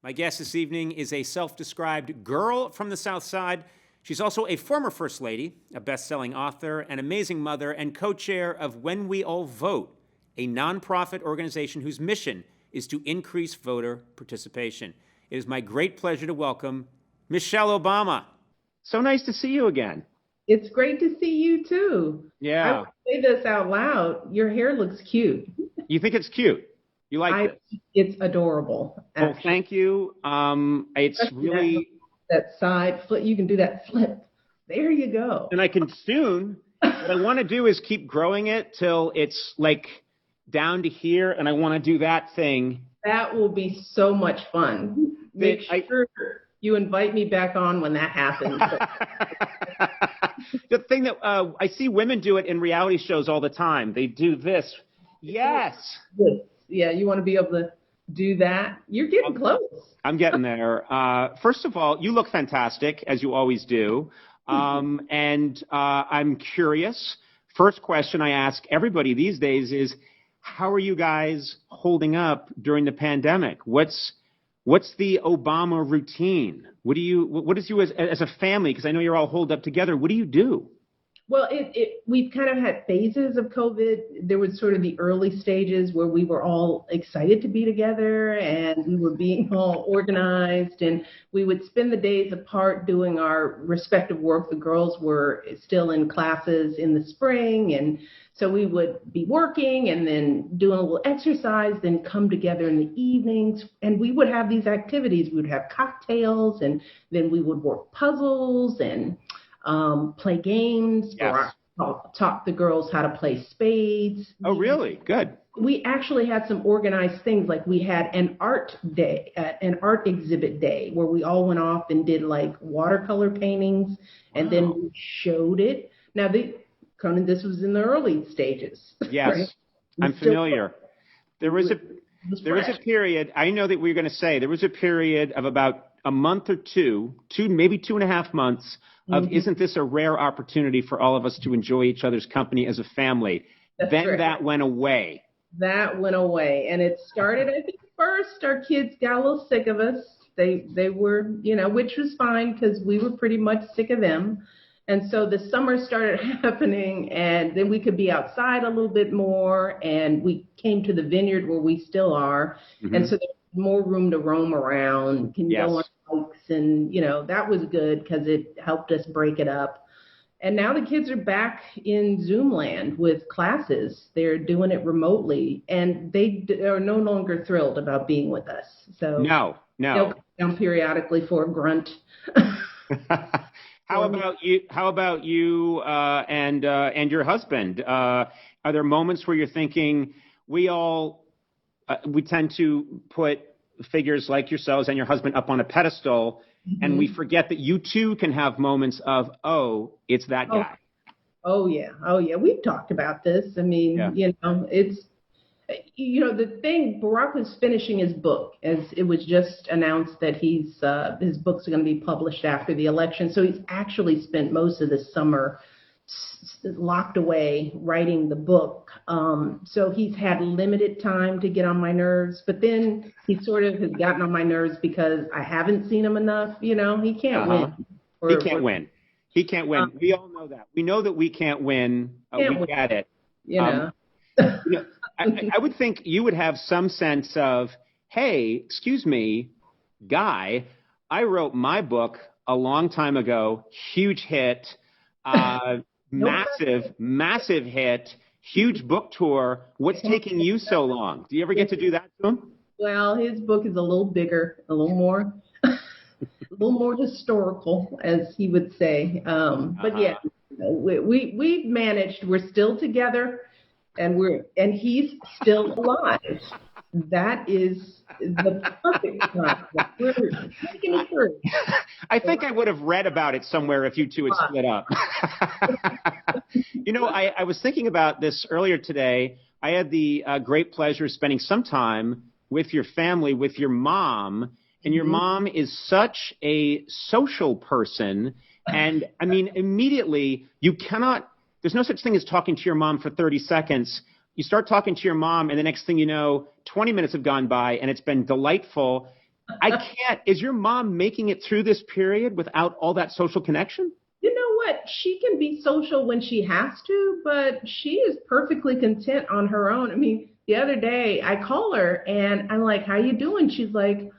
My guest this evening is a self-described girl from the South Side. She's also a former First Lady, a best-selling author, an amazing mother, and co-chair of When We All Vote, a nonprofit organization whose mission is to increase voter participation. It is my great pleasure to welcome Michelle Obama. So nice to see you again. It's great to see you too. Yeah. I would say this out loud. Your hair looks cute. You think it's cute? You like it? It's adorable. Well, thank you. It's Especially really... that side flip. You can do that flip. There you go. And I can soon. What I want to do is keep growing it till it's like down to here, and I want to do that thing. That will be so much fun. Make sure you invite me back on when that happens. The thing that I see women do it in reality shows all the time. They do this. Yes. Yeah, you want to be able to do that. You're getting close. I'm getting there. First of all, you look fantastic, as you always do. And I'm curious. First question I ask everybody these days is, how are you guys holding up during the pandemic? What's the Obama routine? What is you as a family? Because I know you're all holed up together. What do you do? Well, we've kind of had phases of COVID. There was sort of the early stages where we were all excited to be together and we were being all organized, and we would spend the days apart doing our respective work. The girls were still in classes in the spring, and so we would be working and then doing a little exercise, then come together in the evenings, and we would have these activities. We would have cocktails, and then we would work puzzles and play games. Yes. Or taught the girls how to play spades. Oh, really? Good. We actually had some organized things, like we had an art day, an art exhibit day, where we all went off and did like watercolor paintings, and then we showed it. Now, Conan, this was in the early stages. Yes, right? I'm familiar. There was a period, I know that we were going to say, there was a period of about a month or two, maybe 2.5 months of, isn't this a rare opportunity for all of us to enjoy each other's company as a family? That's then right. That went away. That went away. And it started, I think, first, our kids got a little sick of us. They were, which was fine because we were pretty much sick of them. And so the summer started happening, and then we could be outside a little bit more, and we came to the vineyard where we still are. Mm-hmm. And so there's more room to roam around, can go on hikes, and, that was good because it helped us break it up. And now the kids are back in Zoom land with classes. They're doing it remotely, and they are no longer thrilled about being with us. So no. They'll come down periodically for a grunt. How about you and your husband? Are there moments where you're thinking we tend to put figures like yourselves and your husband up on a pedestal, and we forget that you too can have moments of, it's that guy. Oh yeah. We've talked about this. I mean, it's, the thing, Barack was finishing his book, as it was just announced that his books are going to be published after the election. So he's actually spent most of the summer locked away writing the book. So he's had limited time to get on my nerves, but then he sort of has gotten on my nerves because I haven't seen him enough. He can't win. He can't win. We all know that. We know that we can't win. We get it. I would think you would have some sense of, hey, excuse me, guy, I wrote my book a long time ago, huge hit, massive hit, huge book tour. What's taking you so long? Do you ever get to do that to him? Well, his book is a little bigger, a little more historical, as he would say. But yeah, we've managed. We're still together. And he's still alive. That is the perfect time. We're making it through. I think I would have read about it somewhere if you two had split up. I was thinking about this earlier today. I had the great pleasure of spending some time with your family, with your mom. And your mom is such a social person. And I mean, immediately you cannot. There's no such thing as talking to your mom for 30 seconds. You start talking to your mom, and the next thing you know, 20 minutes have gone by, and it's been delightful. I can't. Is your mom making it through this period without all that social connection? You know what? She can be social when she has to, but she is perfectly content on her own. I mean, the other day I call her and I'm like, how you doing? She's like,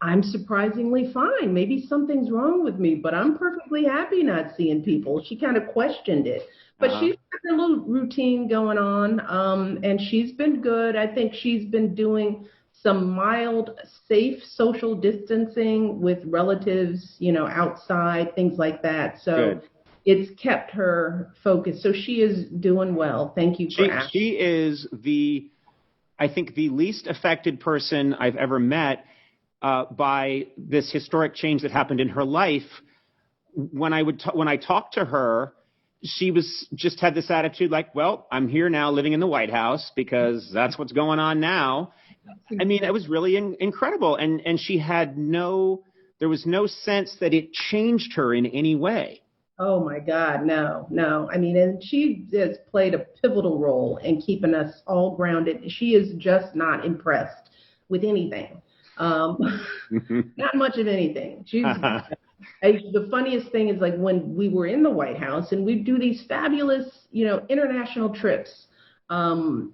I'm surprisingly fine. Maybe something's wrong with me, but I'm perfectly happy not seeing people. She kind of questioned it. But she's got a little routine going on, and she's been good. I think she's been doing some mild, safe social distancing with relatives, outside, things like that. So good. It's kept her focused. So she is doing well. Thank you for asking. She is I think, the least affected person I've ever met by this historic change that happened in her life. When I talked to her, she just had this attitude like, well, I'm here now living in the White House because that's what's going on now. I mean, it was really incredible. And she had there was no sense that it changed her in any way. Oh my God, no. I mean, and she has played a pivotal role in keeping us all grounded. She is just not impressed with anything. Not much of anything. The funniest thing is like when we were in the White House and we'd do these fabulous, international trips. And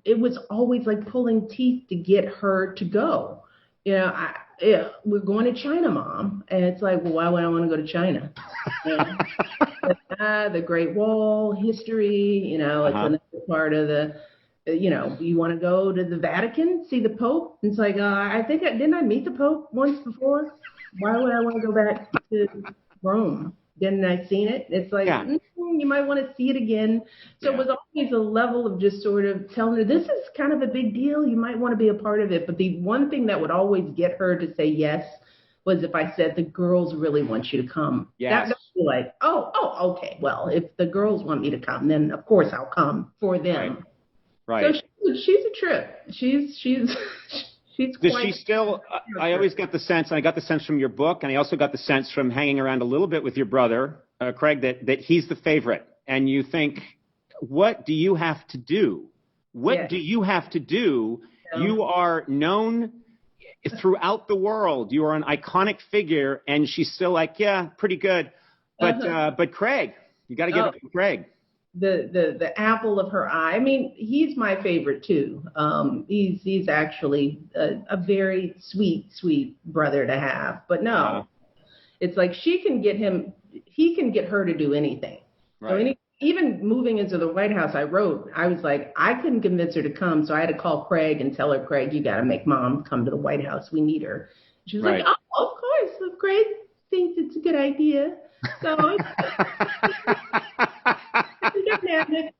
it was always like pulling teeth to get her to go. We're going to China, Mom. And it's like, well, why would I want to go to China? The Great Wall, history, it's another part of the, you want to go to the Vatican, see the Pope? It's like, didn't I meet the Pope once before? Why would I want to go back to Rome? Didn't I seen it? It's like, you might want to see it again. So it was always a level of just sort of telling her, this is kind of a big deal. You might want to be a part of it. But the one thing that would always get her to say yes was if I said, the girls really want you to come. Yes. That would be like, okay. Well, if the girls want me to come, then of course I'll come for them. Right. So she's a trip. She's Does she still, I always got the sense, and I got the sense from your book, and I also got the sense from hanging around a little bit with your brother, Craig, that he's the favorite. And you think, what do you have to do? What do you have to do? Yeah. You are known throughout the world. You are an iconic figure, and she's still like, yeah, pretty good. But Craig, you got to give it to Craig. The apple of her eye. I mean, he's my favorite too. He's actually a very sweet brother to have. But no, it's like he can get her to do anything. Right. So even moving into the White House, I was like, I couldn't convince her to come, so I had to call Craig and tell her, Craig, you got to make Mom come to the White House. We need her. She was like, oh, of course. If Craig thinks it's a good idea. So dynamic,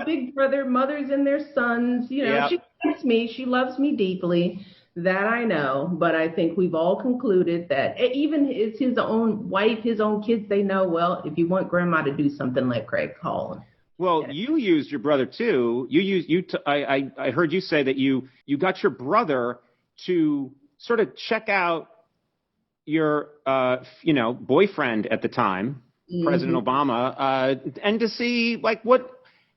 big brother, mothers and their sons, She likes me. She loves me deeply. That I know. But I think we've all concluded that even it's his own wife, his own kids, they know, well, if you want grandma to do something, like Craig, call him. Well, you used your brother too. I heard you say that you got your brother to sort of check out your, boyfriend at the time, President Obama, and to see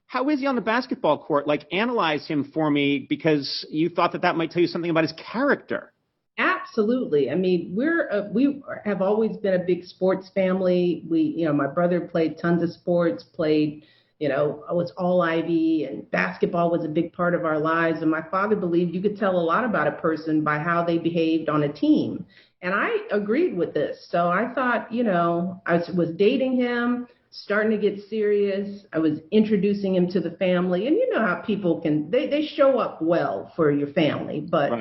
how is he on the basketball court? Analyze him for me, because you thought that might tell you something about his character. Absolutely. I mean, we have always been a big sports family. My brother played tons of sports, I was all Ivy, and basketball was a big part of our lives. And my father believed you could tell a lot about a person by how they behaved on a team. And I agreed with this. So I thought, I was dating him, starting to get serious. I was introducing him to the family. And you know how people they show up well for your family. But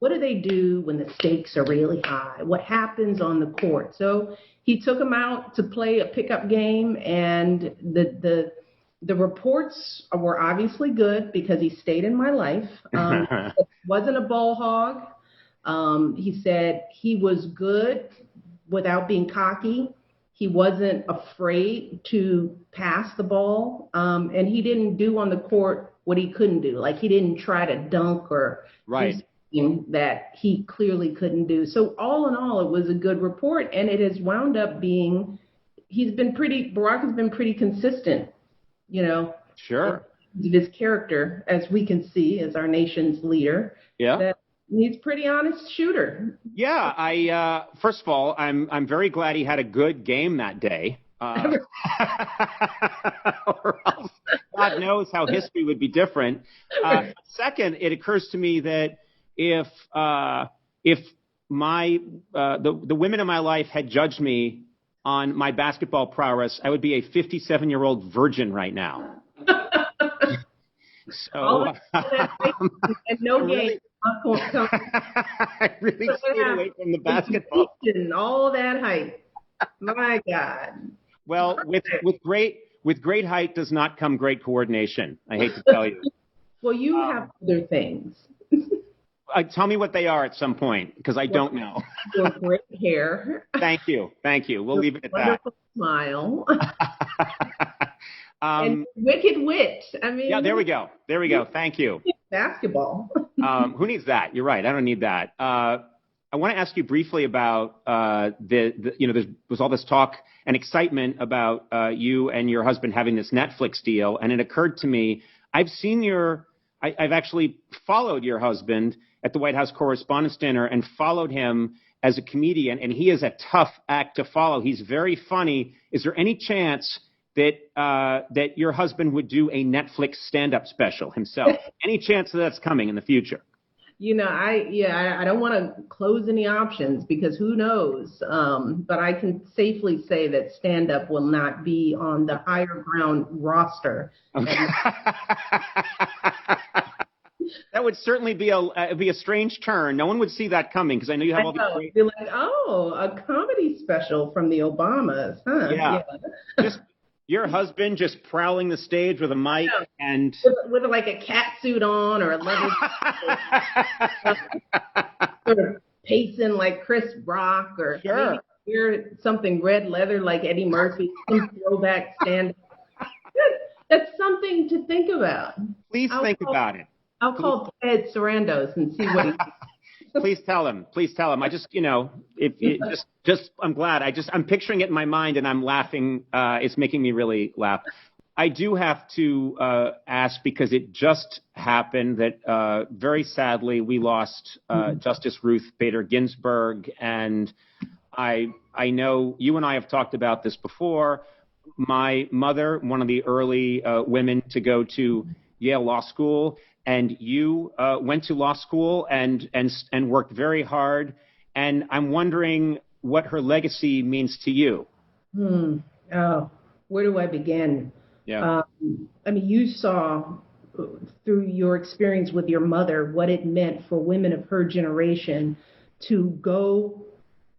what do they do when the stakes are really high? What happens on the court? So he took him out to play a pickup game, and the reports were obviously good because he stayed in my life. Wasn't a ball hog. He said he was good without being cocky. He wasn't afraid to pass the ball. And he didn't do on the court what he couldn't do. He didn't try to dunk or do something that he clearly couldn't do. So all in all, it was a good report. And it has wound up being, Barack has been pretty consistent, Sure. His character, as we can see, as our nation's leader. Yeah. That He's a pretty honest shooter. Yeah, I first of all, I'm very glad he had a good game that day. Or else God knows how history would be different. Second, it occurs to me that if my the women in my life had judged me on my basketball prowess, I would be a 57-year-old virgin right now. So and no game. I really stayed away from the basketball. All that height. My God. Well, with great height does not come great coordination. I hate to tell you. Well, you have other things. Tell me what they are at some point, because I don't know. Your great hair. Thank you. We'll leave it at that. Wonderful smile. And wicked wit. I mean. Yeah, there we go. Thank you. Basketball. Who needs that? You're right. I don't need that. I want to ask you briefly about there was all this talk and excitement about you and your husband having this Netflix deal, and it occurred to me, I've actually followed your husband at the White House Correspondents' Dinner and followed him as a comedian, and he is a tough act to follow. He's very funny. Is there any chance that your husband would do a Netflix stand-up special himself? Any chance that's coming in the future? I don't want to close any options because who knows? But I can safely say that stand-up will not be on the higher ground roster. Okay. That would certainly be a strange turn. No one would see that coming because I know you have all these great... Be like, a comedy special from the Obamas, huh? Yeah. Just your husband just prowling the stage with a mic and with like a cat suit on or a leather sort of pacing like Chris Rock or maybe wear something red leather like Eddie Murphy, some throwback stand. That's something to think about. Please think about it. I'll call Ted Sarandos and see what he thinks. Please tell him. I just, I'm glad. I'm picturing it in my mind and I'm laughing. It's making me really laugh. I do have to ask because it just happened that very sadly we lost Justice Ruth Bader Ginsburg. And I know you and I have talked about this before. My mother, one of the early women to go to Yale Law School, and you went to law school and worked very hard. And I'm wondering what her legacy means to you. Oh, where do I begin? Yeah. You saw through your experience with your mother what it meant for women of her generation to go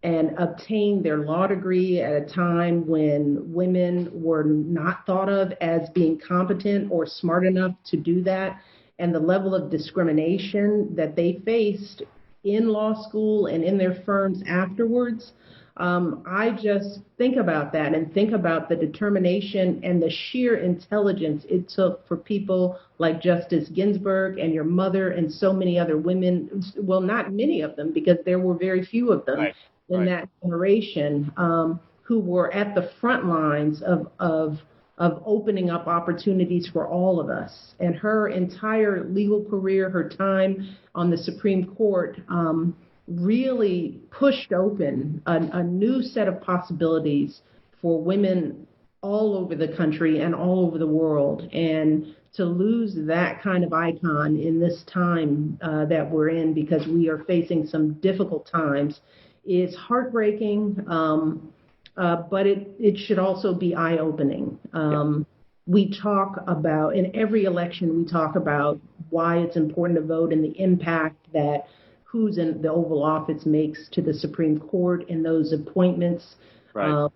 and obtain their law degree at a time when women were not thought of as being competent or smart enough to do that. And the level of discrimination that they faced in law school and in their firms afterwards. I just think about that and think about the determination and the sheer intelligence it took for people like Justice Ginsburg and your mother and so many other women. Well, not many of them, because there were very few of them in that generation who were at the front lines of opening up opportunities for all of us. And her entire legal career, her time on the Supreme Court, really pushed open a new set of possibilities for women all over the country and all over the world. And to lose that kind of icon in this time that we're in, because we are facing some difficult times, is heartbreaking. But it should also be eye-opening. We talk about, in every election, we talk about why it's important to vote and the impact that who's in the Oval Office makes to the Supreme Court and those appointments. Right.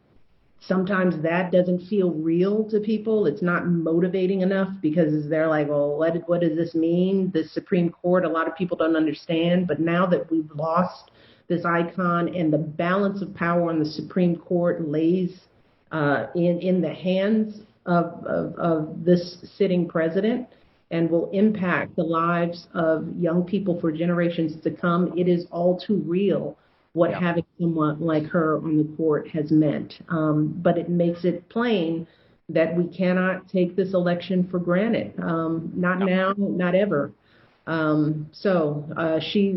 Sometimes that doesn't feel real to people. It's not motivating enough because they're like, well, what does this mean? The Supreme Court, a lot of people don't understand. But now that we've lost this icon and the balance of power on the Supreme Court lays in the hands of this sitting president and will impact the lives of young people for generations to come, it is all too real what having someone like her on the court has meant. But it makes it plain that we cannot take this election for granted. Not now, not ever. She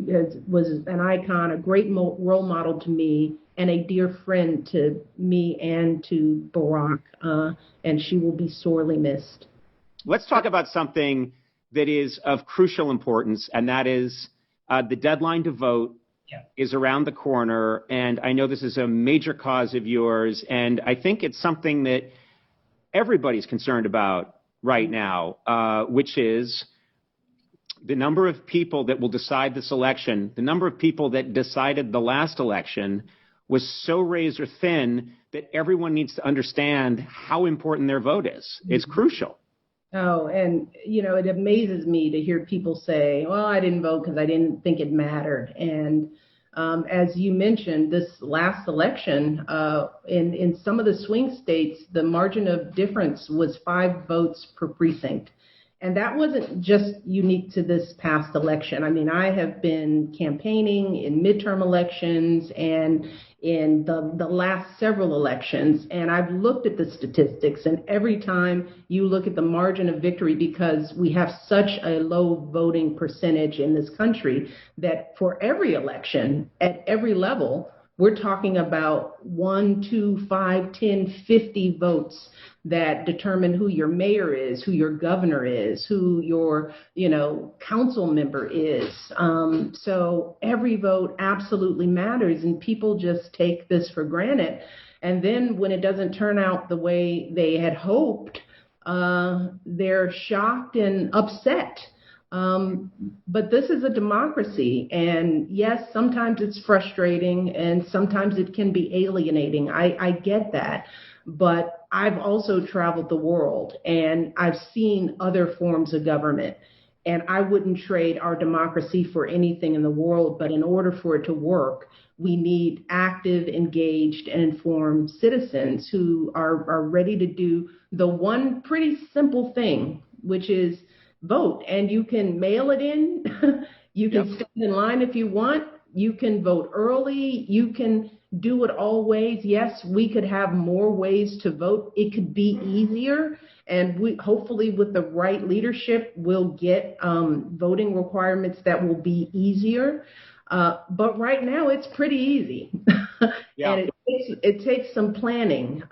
was an icon, a great role model to me, and a dear friend to me and to Barack, and she will be sorely missed. Let's talk about something that is of crucial importance, and that is the deadline to vote is around the corner, and I know this is a major cause of yours, and I think it's something that everybody's concerned about right now, which is the number of people that will decide this election. The number of people that decided the last election was so razor thin that everyone needs to understand how important their vote is. It's crucial. Oh, and, it amazes me to hear people say, well, I didn't vote because I didn't think it mattered. And as you mentioned, this last election, in some of the swing states, the margin of difference was 5 votes per precinct. And that wasn't just unique to this past election. I mean, I have been campaigning in midterm elections and in the last several elections, and I've looked at the statistics, and every time you look at the margin of victory, because we have such a low voting percentage in this country, that for every election at every level, we're talking about 1, 2, 5, 10, 50 votes that determine who your mayor is, who your governor is, who your, council member is. So every vote absolutely matters, and people just take this for granted. And then when it doesn't turn out the way they had hoped, they're shocked and upset. But this is a democracy, and yes, sometimes it's frustrating and sometimes it can be alienating. I get that, but I've also traveled the world and I've seen other forms of government, and I wouldn't trade our democracy for anything in the world. But in order for it to work, we need active, engaged, and informed citizens who are ready to do the one pretty simple thing, which is vote. And you can mail it in. You can stand in line if you want. You can vote early. You can do it all ways. Yes, we could have more ways to vote. It could be easier. And we hopefully with the right leadership, we'll get voting requirements that will be easier. But right now it's pretty easy. And it takes some planning.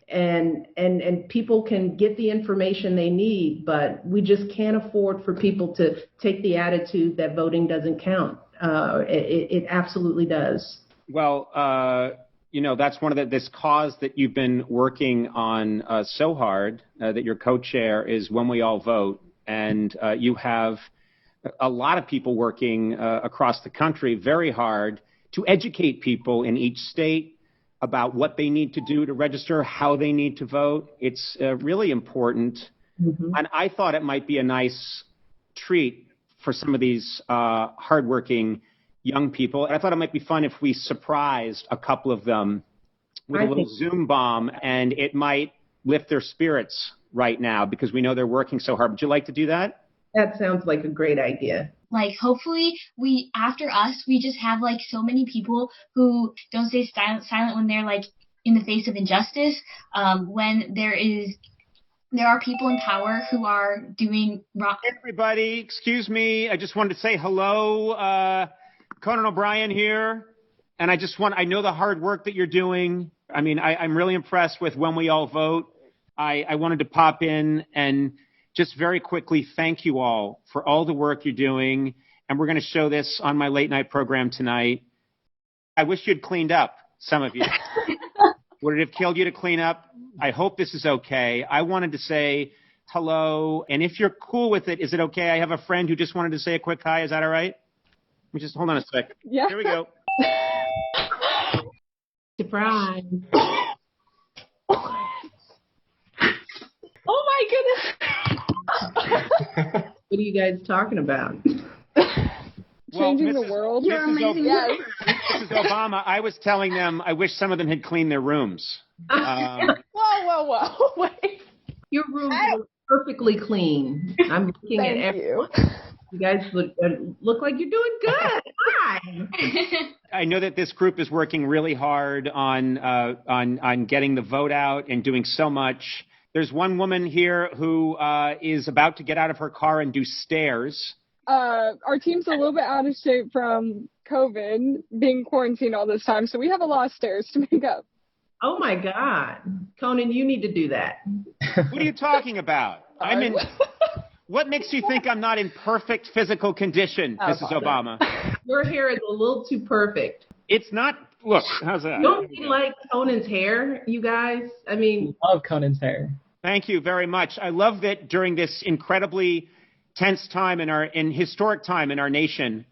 And people can get the information they need, but we just can't afford for people to take the attitude that voting doesn't count. It absolutely does. Well, that's one of this cause that you've been working on so hard, that your co-chair is When We All Vote. And you have a lot of people working across the country very hard to educate people in each state about what they need to do to register, how they need to vote. It's really important. Mm-hmm. And I thought it might be a nice treat for some of these hardworking young people. And I thought it might be fun if we surprised a couple of them with a little Zoom bomb, and it might lift their spirits right now because we know they're working so hard. Would you like to do that? That sounds like a great idea. Like, hopefully after us, we just have like so many people who don't stay silent when they're like in the face of injustice. When there are people in power who are doing wrong. Everybody, excuse me. I just wanted to say hello. Conan O'Brien here. And I know the hard work that you're doing. I mean, I'm really impressed with When We All Vote. I wanted to pop in and just very quickly thank you all for all the work you're doing. And we're going to show this on my late night program tonight. I wish you'd cleaned up, some of you. Would it have killed you to clean up? I hope this is okay. I wanted to say hello. And if you're cool with it, is it okay? I have a friend who just wanted to say a quick hi. Is that all right? Let me just hold on a sec. Yeah. Here we go. Surprise. Oh my goodness. What are you guys talking about? Changing the world. You're amazing. Yes. Mrs. Obama, I was telling them I wish some of them had cleaned their rooms. Whoa. Wait. Your room is perfectly clean. I'm looking at everyone. You guys look like you're doing good. Hi. I know that this group is working really hard on getting the vote out and doing so much. There's one woman here who is about to get out of her car and do stairs our team's a little bit out of shape from COVID, being quarantined all this time, so we have a lot of stairs to make up. Oh my God. Conan, you need to do that. What are you talking about? I'm in. What makes you think I'm not in perfect physical condition, Mrs. Obama? Your hair is a little too perfect. It's not. Look, how's that? Don't you like Conan's hair, you guys? I mean, I love Conan's hair. Thank you very much. I love that during this incredibly tense time in historic time in our nation,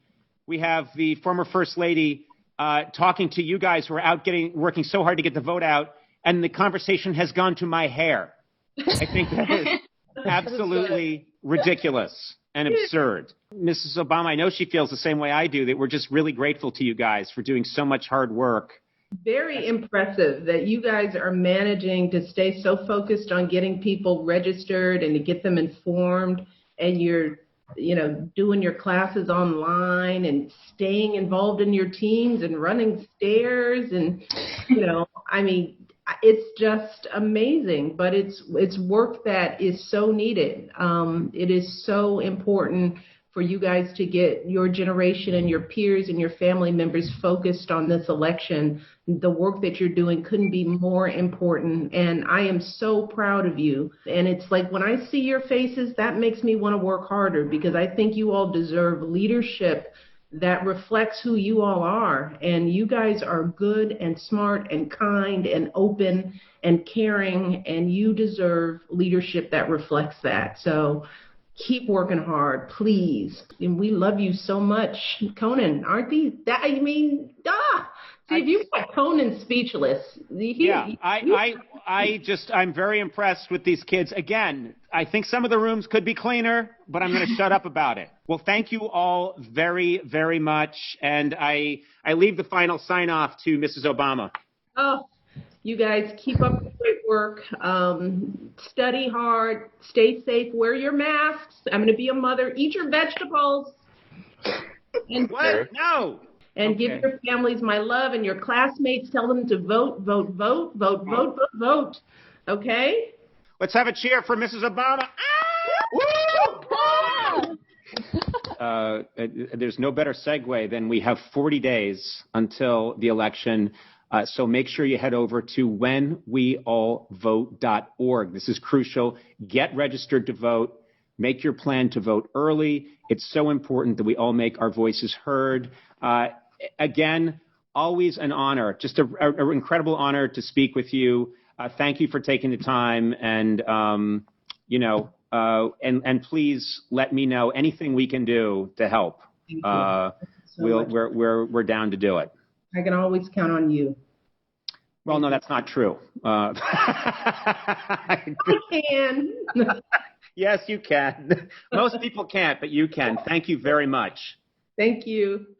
we have the former First Lady talking to you guys who are out working so hard to get the vote out, and the conversation has gone to my hair. I think that is absolutely ridiculous and absurd. Mrs. Obama, I know she feels the same way I do, that we're just really grateful to you guys for doing so much hard work. Very impressive that you guys are managing to stay so focused on getting people registered and to get them informed, and you're, doing your classes online and staying involved in your teams and running stairs and, it's just amazing, but it's work that is so needed. It is so important for you guys to get your generation and your peers and your family members focused on this election. The work that you're doing couldn't be more important, and I am so proud of you. And it's like when I see your faces, that makes me want to work harder, because I think you all deserve leadership that reflects who you all are. And you guys are good and smart and kind and open and caring, and you deserve leadership that reflects that. So keep working hard, please. And we love you so much. Conan, aren't these? See, if you got Conan speechless. I'm very impressed with these kids. Again, I think some of the rooms could be cleaner, but I'm going to shut up about it. Well, thank you all very, very much. And I leave the final sign off to Mrs. Obama. Oh, you guys keep up the great work. Study hard, stay safe, wear your masks. I'm going to be a mother. Eat your vegetables. And what? No. And give your families my love, and your classmates, tell them to vote. Okay? Let's have a cheer for Mrs. Obama. There's no better segue than we have 40 days until the election. So make sure you head over to whenweallvote.org. This is crucial. Get registered to vote. Make your plan to vote early. It's so important that we all make our voices heard. Again, always an honor, just an incredible honor to speak with you. Thank you for taking the time, and and please let me know anything we can do to help. We're down to do it. I can always count on you. Well, no, that's not true. I can. Yes, you can. Most people can't, but you can. Thank you very much. Thank you.